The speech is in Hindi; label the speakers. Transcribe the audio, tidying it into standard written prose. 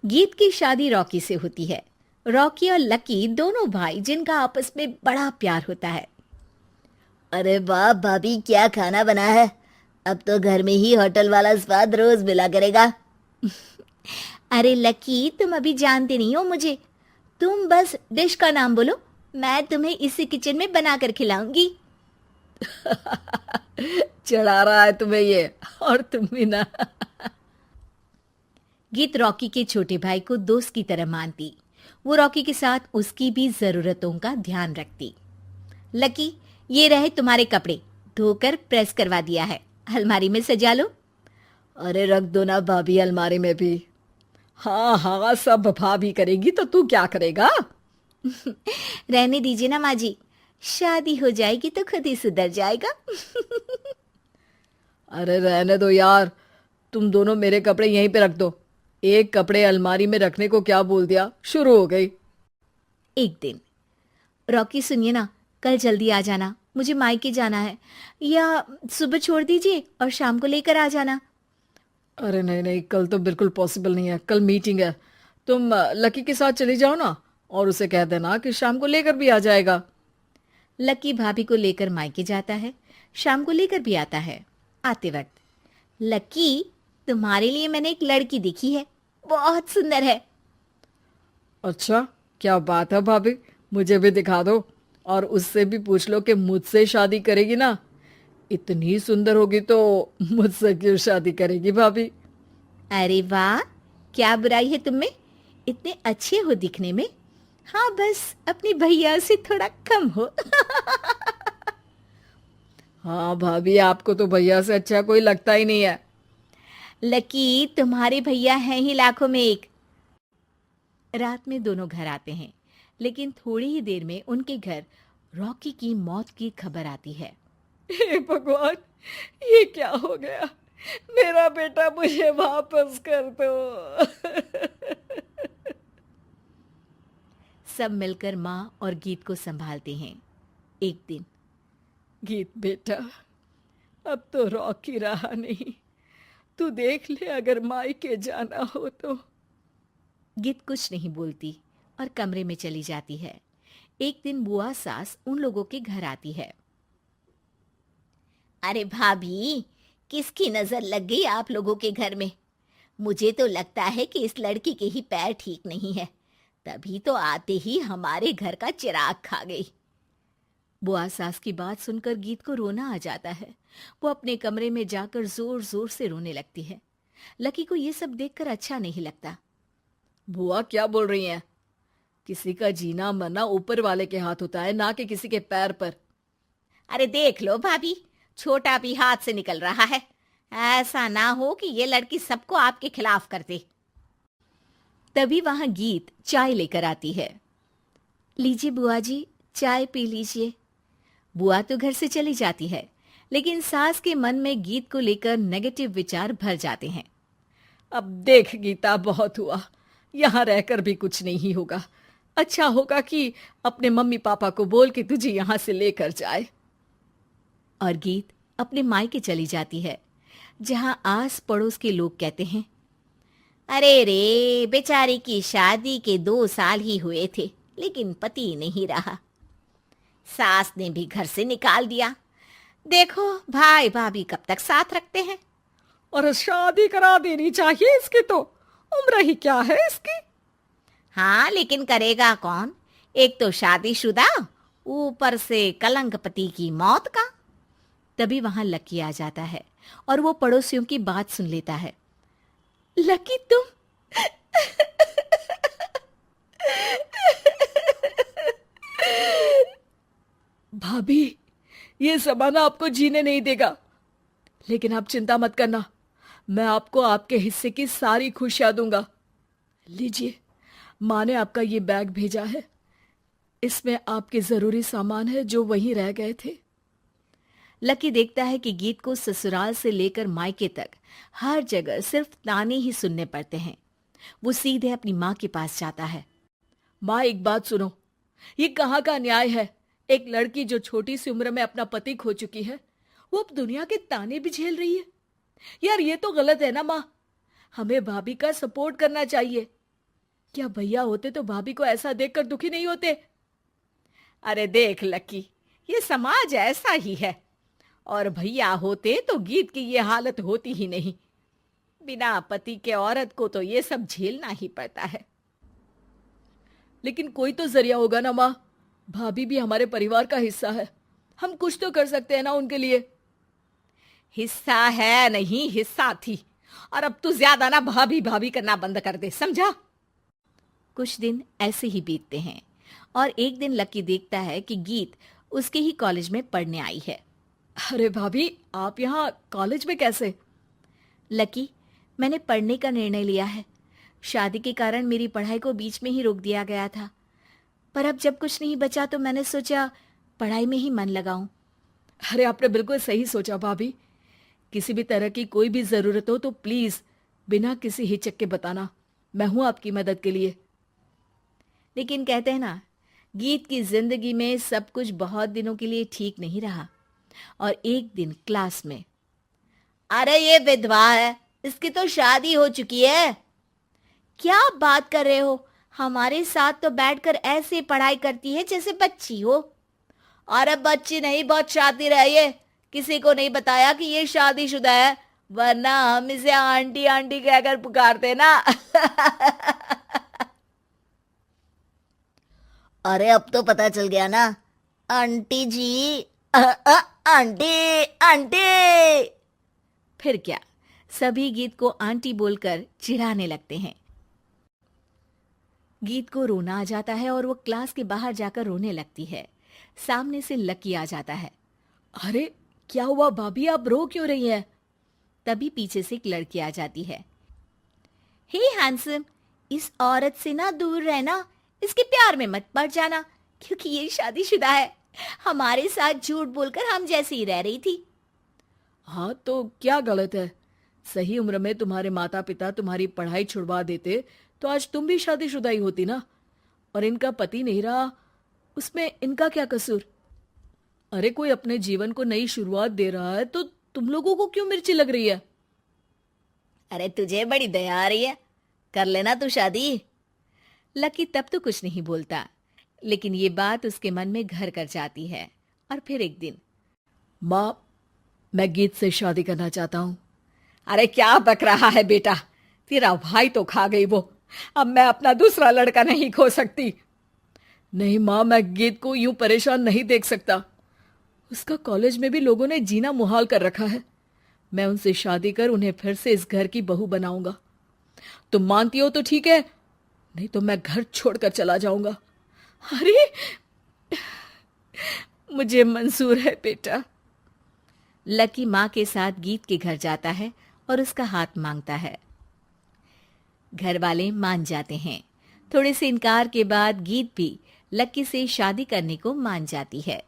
Speaker 1: गीत की शादी रॉकी से होती है। रॉकी और लकी दोनों भाई जिनका आपस में बड़ा प्यार होता है।
Speaker 2: अरे वाह भाभी, क्या खाना बना है। अब तो घर में ही होटल वाला स्वाद रोज मिला करेगा।
Speaker 1: अरे लकी, तुम अभी जानते नहीं हो मुझे। तुम बस डिश का नाम बोलो, मैं तुम्हें इसी किचन में बनाकर खिलाऊंगी।
Speaker 3: चढ़ा रहा है तुम्हें ये, और तुम भी ना।
Speaker 1: गीत रॉकी के छोटे भाई को दोस्त की तरह मानती। वो रॉकी के साथ उसकी भी जरूरतों का ध्यान रखती। लकी, ये रहे तुम्हारे कपड़े, धोकर प्रेस करवा दिया है, अलमारी में सजा लो।
Speaker 3: अरे रख दो ना भाभी अलमारी में भी। हाँ हाँ, सब भाभी करेगी तो तू क्या करेगा।
Speaker 1: रहने दीजिए ना माँ जी, शादी हो जाएगी तो खुद ही सुधर जाएगा।
Speaker 3: अरे रहने दो यार, तुम दोनों मेरे कपड़े यहीं पे रख दो। एक कपड़े अलमारी में रखने को क्या बोल दिया, शुरू हो गई।
Speaker 1: एक दिन, रॉकी सुनिए ना, कल जल्दी आ जाना, मुझे मायके जाना है, या सुबह छोड़ दीजिए और शाम को लेकर आ जाना।
Speaker 3: अरे नहीं नहीं, कल तो बिल्कुल पॉसिबल नहीं है, कल मीटिंग है। तुम लकी के साथ चली जाओ ना, और उसे कह देना कि शाम को लेकर भी आ जाएगा।
Speaker 1: लकी भाभी को लेकर मायके जाता है, शाम को लेकर भी आता है। आते वक्त, लकी, तुम्हारे लिए मैंने एक लड़की देखी है, बहुत सुंदर है।
Speaker 3: अच्छा, क्या बात है भाभी, मुझे भी दिखा दो। और उससे भी पूछ लो कि मुझसे शादी करेगी ना। इतनी सुंदर होगी तो मुझसे क्यों शादी करेगी भाभी।
Speaker 1: अरे वाह, क्या बुराई है तुम में, इतने अच्छे हो दिखने में। हाँ, बस अपनी भैया से थोड़ा कम हो।
Speaker 3: हाँ भाभी, आपको तो भैया से अच्छा कोई लगता ही नहीं है।
Speaker 1: लकी, तुम्हारे भैया हैं ही लाखों में एक। रात में दोनों घर आते हैं, लेकिन थोड़ी ही देर में उनके घर रॉकी की मौत की खबर आती है।
Speaker 3: हे भगवान, ये क्या हो गया। मेरा बेटा मुझे वापस कर दो।
Speaker 1: सब मिलकर माँ और गीत को संभालते हैं। एक दिन,
Speaker 3: गीत बेटा, अब तो रॉकी रहा नहीं। तू देख ले, अगर मायके जाना हो तो।
Speaker 1: गीत कुछ नहीं बोलती और कमरे में चली जाती है। एक दिन बुआ सास उन लोगों के घर आती है।
Speaker 2: अरे भाभी, किसकी नजर लग गई आप लोगों के घर में। मुझे तो लगता है कि इस लड़की के ही पैर ठीक नहीं है, तभी तो आते ही हमारे घर का चिराग खा गई।
Speaker 1: बुआ सास की बात सुनकर गीत को रोना आ जाता है। वो अपने कमरे में जाकर जोर जोर से रोने लगती है। लकी को ये सब देखकर अच्छा नहीं लगता।
Speaker 3: बुआ क्या बोल रही हैं? किसी का जीना मरना ऊपर वाले के हाथ होता है, ना कि किसी के पैर पर।
Speaker 2: अरे देख लो भाभी, छोटा भी हाथ से निकल रहा है। ऐसा ना हो कि ये लड़की सबको आपके खिलाफ कर दे।
Speaker 1: तभी वहां गीत चाय लेकर आती है। लीजिए बुआ जी, चाय पी लीजिए। बुआ तो घर से चली जाती है, लेकिन सास के मन में गीत को लेकर नेगेटिव विचार भर जाते हैं।
Speaker 3: अब देख गीता, बहुत हुआ, यहाँ रहकर भी कुछ नहीं होगा। अच्छा होगा कि अपने मम्मी पापा को बोल के तुझे यहाँ से लेकर जाए।
Speaker 1: और गीत अपने मायके चली जाती है, जहां आस पड़ोस के लोग कहते हैं,
Speaker 2: अरे रे, बेचारी की शादी के 2 साल ही हुए थे, लेकिन पति नहीं रहा। सास ने भी घर से निकाल दिया। देखो भाई भाभी कब तक साथ रखते हैं।
Speaker 3: और शादी करा देनी चाहिए इसकी, तो उम्र ही क्या है इसकी।
Speaker 2: हाँ, लेकिन करेगा कौन। एक तो शादीशुदा, ऊपर से कलंक पति की मौत का।
Speaker 1: तभी वहां लकी आ जाता है और वो पड़ोसियों की बात सुन लेता है। लकी, तुम
Speaker 3: भाभी, ये जमाना आपको जीने नहीं देगा। लेकिन आप चिंता मत करना, मैं आपको आपके हिस्से की सारी खुशियां दूंगा। लीजिए, माँ ने आपका ये बैग भेजा है। इसमें आपके जरूरी सामान है जो वहीं रह गए थे।
Speaker 1: लकी देखता है कि गीत को ससुराल से लेकर मायके तक हर जगह सिर्फ ताने ही सुनने पड़ते हैं। वो सीधे अपनी माँ के पास जाता है।
Speaker 3: माँ, एक बात सुनो, ये कहाँ का न्याय है। एक लड़की जो छोटी सी उम्र में अपना पति खो चुकी है, वो अब दुनिया के ताने भी झेल रही है। यार, ये तो गलत है ना माँ। हमें भाभी का सपोर्ट करना चाहिए। क्या भैया होते तो भाभी को ऐसा देखकर दुखी नहीं होते?
Speaker 2: अरे देख लकी, ये समाज ऐसा ही है। और भैया होते तो गीत की ये हालत होती ही नहीं। बिना पति के औरत को तो ये सब झेलना ही पड़ता है।
Speaker 3: लेकिन कोई तो जरिया होगा ना माँ। भाभी भी हमारे परिवार का हिस्सा है, हम कुछ तो कर सकते हैं ना उनके लिए।
Speaker 2: हिस्सा है नहीं, हिस्सा थी। और अब तू ज्यादा ना भाभी भाभी करना बंद कर दे, समझा?
Speaker 1: कुछ दिन ऐसे ही बीतते हैं और एक दिन लकी देखता है कि गीत उसके ही कॉलेज में पढ़ने आई है।
Speaker 3: अरे भाभी, आप यहाँ कॉलेज में कैसे?
Speaker 1: लकी, मैंने पढ़ने का निर्णय लिया है। शादी के कारण मेरी पढ़ाई को बीच में ही रोक दिया गया था, पर अब जब कुछ नहीं बचा तो मैंने सोचा पढ़ाई में ही मन लगाऊं।
Speaker 3: अरे आपने बिल्कुल सही सोचा भाभी। किसी भी तरह की कोई भी जरूरत हो तो प्लीज बिना किसी हिचक के बताना, मैं हूं आपकी मदद के लिए।
Speaker 1: लेकिन कहते हैं ना, गीत की जिंदगी में सब कुछ बहुत दिनों के लिए ठीक नहीं रहा और एक दिन क्लास में,
Speaker 2: अरे ये विधवा है, इसकी तो शादी हो चुकी है।
Speaker 1: क्या बात कर रहे हो? हमारे साथ तो बैठकर ऐसे पढ़ाई करती है जैसे बच्ची हो।
Speaker 2: अरे बच्ची नहीं, बहुत शातिर है ये। किसी को नहीं बताया कि ये शादीशुदा है, वरना हम इसे आंटी आंटी कहकर पुकारते ना।
Speaker 4: अरे अब तो पता चल गया ना आंटी जी। Aunty aunty.
Speaker 1: फिर क्या, सभी गीत को आंटी बोलकर चिढ़ाने लगते हैं। गीत को रोना आ जाता है और वो क्लास के बाहर जाकर रोने लगती है। सामने से लकी आ जाता है।
Speaker 3: अरे क्या हुआ भाभी, आप रो क्यों रही हैं?
Speaker 1: तभी पीछे से एक लड़की आ जाती है। हे हैंडसम, इस औरत से ना दूर रहना, इसके प्यार में मत पड़ जाना, क्योंकि ये शादीशुदा है। हमारे साथ झूठ बोलकर हम जैसी ही रह रही थी।
Speaker 3: हाँ तो क्या गलत है? सही उम्र में तुम्हारे माता पिता तुम्हारी पढ़ाई छुड़वा देते तो आज तुम भी शादीशुदा ही होती ना। और इनका पति नहीं रहा, उसमें इनका क्या कसूर? अरे कोई अपने जीवन को नई शुरुआत दे रहा है तो तुम लोगों को क्यों मिर्ची लग रही है?
Speaker 2: अरे तुझे बड़ी दया आ रही है, कर लेना तू शादी।
Speaker 1: लकी तब तो कुछ नहीं बोलता, लेकिन ये बात उसके मन में घर कर जाती है। और फिर एक दिन,
Speaker 3: माँ, मैं गीत से शादी करना चाहता हूँ।
Speaker 2: अरे क्या बक रहा है बेटा, तेरा भाई तो खा गई वो, अब मैं अपना दूसरा लड़का नहीं खो सकती।
Speaker 3: नहीं माँ, मैं गीत को यूं परेशान नहीं देख सकता। उसका कॉलेज में भी लोगों ने जीना मुहाल कर रखा है। मैं उनसे शादी कर उन्हें फिर से इस घर की बहू बनाऊंगा। तुम मानती हो तो ठीक है, नहीं तो मैं घर छोड़कर चला जाऊंगा। अरे मुझे मंजूर है बेटा।
Speaker 1: लकी माँ के साथ गीत के घर जाता है और उसका हाथ मांगता है। घर वाले मान जाते हैं। थोड़े से इनकार के बाद गीत भी लकी से शादी करने को मान जाती है।